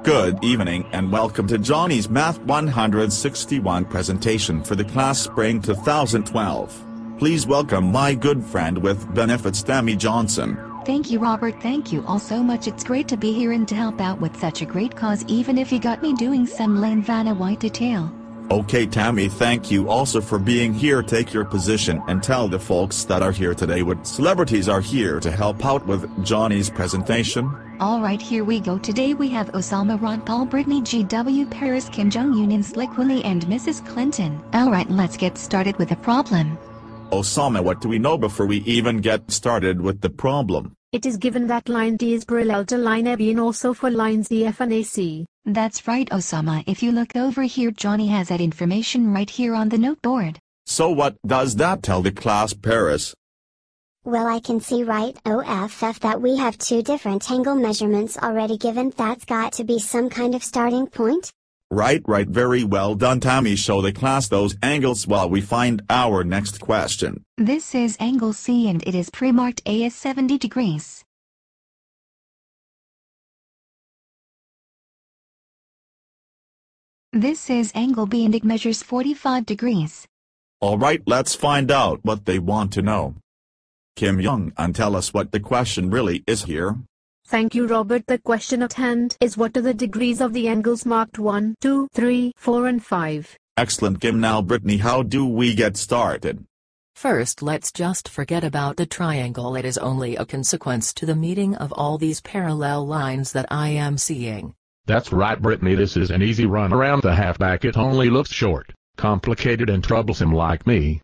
Good evening and welcome to Johnny's Math 161 presentation for the class Spring 2012. Please welcome my good friend with benefits Tammy Johnson. Thank you, Robert. Thank you all so much. It's great to be here and to help out with such a great cause, even if you got me doing some lame Vanna White detail. Okay Tammy, thank you also for being here. Take your position and tell the folks that are here today what celebrities are here to help out with Johnny's presentation. Alright, here we go. Today we have Osama, Ron Paul, Britney GW, Paris, Kim Jong-un, and Slick Willie, and Mrs. Clinton. Alright, let's get started with the problem. Osama, what do we know before we even get started with the problem? It is given that line D is parallel to line AB and also for lines EF and AC. That's right, Osama. If you look over here, Johnny has that information right here on the noteboard. So what does that tell the class, Paris? Well, I can see right OFF that we have two different angle measurements already given. That's got to be some kind of starting point. Right, very well done Tammy. Show the class those angles while we find our next question. This is angle C and it is pre-marked A as 70 degrees. This is angle B and it measures 45 degrees. Alright, let's find out what they want to know. Kim Jong-un, tell us what the question really is here. Thank you, Robert. The question at hand is what are the degrees of the angles marked 1, 2, 3, 4 and 5. Excellent Kim. Now Brittany, how do we get started? First, let's just forget about the triangle. It is only a consequence to the meeting of all these parallel lines that I am seeing. That's right, Brittany. This is an easy run around the halfback. It only looks short, complicated and troublesome like me.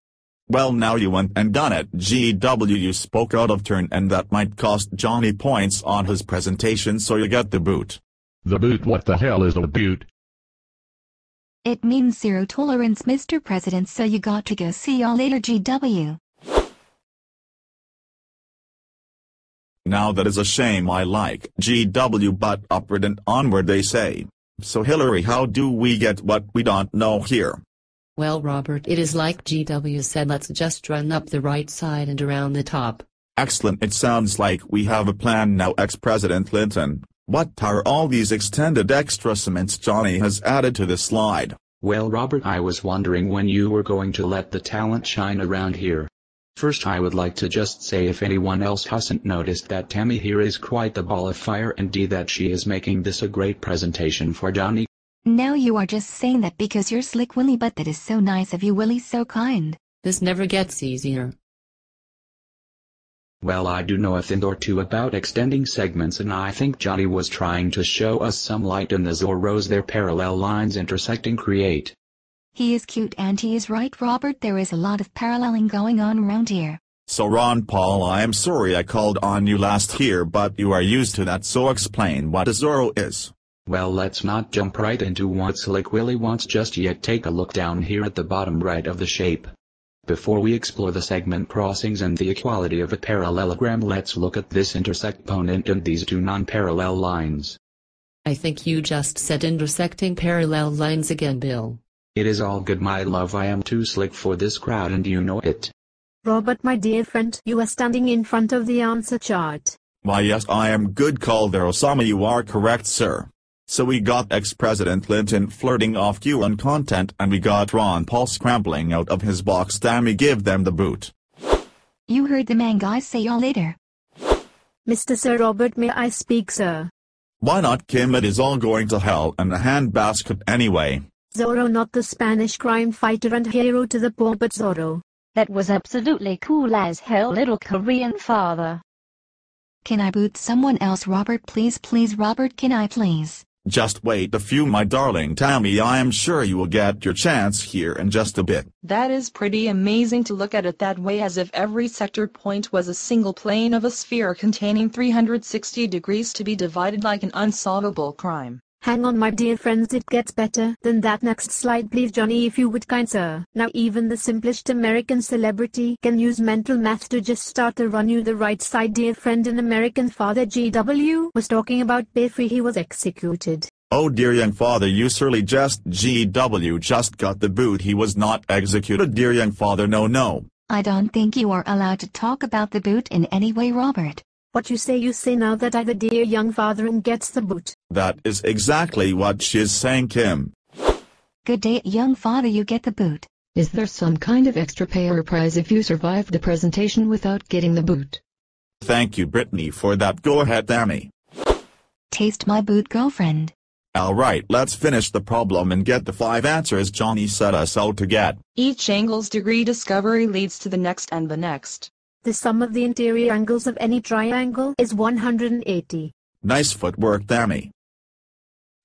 Well, now you went and done it. GW, you spoke out of turn and that might cost Johnny points on his presentation, so you get the boot. The boot? What the hell is the boot? It means zero tolerance, Mr. President, so you got to go. See y'all later, GW. Now that is a shame. I like GW, but upward and onward they say. So Hillary, how do we get what we don't know here? Well, Robert, it is like GW said, let's just run up the right side and around the top. Excellent. It sounds like we have a plan now. Ex-President Clinton, what are all these extended extra cements Johnny has added to this slide? Well, Robert, I was wondering when you were going to let the talent shine around here. First, I would like to just say, if anyone else hasn't noticed, that Tammy here is quite the ball of fire, and that she is making this a great presentation for Johnny. Now you are just saying that because you're Slick Willie, but that is so nice of you, Willie, so kind. This never gets easier. Well, I do know a thing or two about extending segments, and I think Johnny was trying to show us some light in the Zorros their parallel lines intersecting create. He is cute and he is right, Robert. There is a lot of paralleling going on around here. So Ron Paul, I am sorry I called on you last year, but you are used to that, so explain what a Zorro is. Well, let's not jump right into what Slick Willie wants just yet. Take a look down here at the bottom right of the shape. Before we explore the segment crossings and the equality of a parallelogram, let's look at this intersect point and these two non-parallel lines. I think you just said intersecting parallel lines again, Bill. It is all good, my love. I am too slick for this crowd and you know it. Robert, my dear friend, you are standing in front of the answer chart. Why yes, I am good call there, Osama. You are correct, sir. So we got ex-President Clinton flirting off QAnon content, and we got Ron Paul scrambling out of his box. Tammy, give them the boot. You heard the man, guys. Say y'all later. Mr. Sir Robert, may I speak, sir? Why not, Kim? It is all going to hell in a handbasket anyway. Zorro, not the Spanish crime fighter and hero to the poor, but Zorro. That was absolutely cool as hell, little Korean father. Can I boot someone else, Robert? Please, Robert, can I please? Just wait a few, my darling Tammy. I am sure you will get your chance here in just a bit. That is pretty amazing to look at it that way, as if every sector point was a single plane of a sphere containing 360 degrees to be divided like an unsolvable crime. Hang on, my dear friends, it gets better than that. Next slide please, Johnny, if you would, kind sir. Now even the simplest American celebrity can use mental math to just start to run you the right side. Dear friend, an American father GW was talking about Biffy. He was executed. Oh dear young father, you surely just GW just got the boot. He was not executed, dear young father. No. I don't think you are allowed to talk about the boot in any way, Robert. What you say now that I the dear young father and gets the boot. That is exactly what she's saying, Kim. Good day, young father, you get the boot. Is there some kind of extra pay or prize if you survive the presentation without getting the boot? Thank you, Brittany, for that. Go ahead, Tammy. Taste my boot, girlfriend. Alright, let's finish the problem and get the 5 answers Johnny set us out to get. Each angle's degree discovery leads to the next and the next. The sum of the interior angles of any triangle is 180. Nice footwork, Tammy.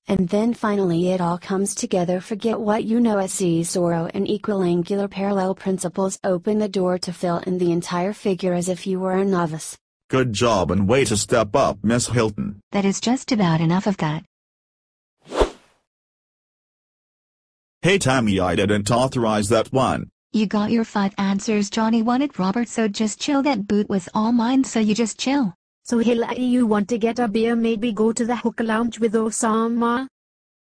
And then finally it all comes together. Forget what you know as Zoro and equiangular parallel principles open the door to fill in the entire figure as if you were a novice. Good job and way to step up, Miss Hilton. That is just about enough of that. Hey Tammy, I didn't authorize that one. You got your 5 answers. Johnny wanted Robert, so just chill. That boot was all mine, so you just chill. So Hilary, you want to get a beer? Maybe go to the hookah lounge with Osama?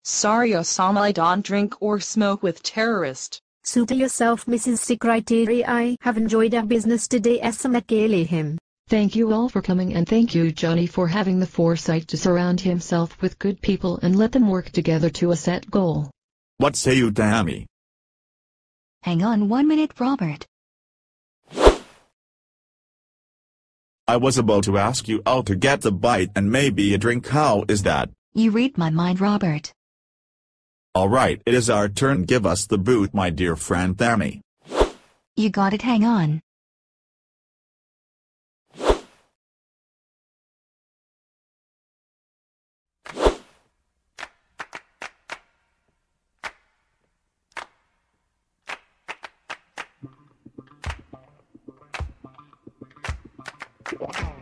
Sorry, Osama, I don't drink or smoke with terrorists. Suit yourself, Mrs. Secretary. I have enjoyed our business today. Him. Thank you all for coming, and thank you Johnny for having the foresight to surround himself with good people and let them work together to a set goal. What say you, Tammy? Hang on 1 minute, Robert. I was about to ask you out to get a bite and maybe a drink. How is that? You read my mind, Robert. Alright, it is our turn. Give us the boot, my dear friend Tammy. You got it, hang on. Wow.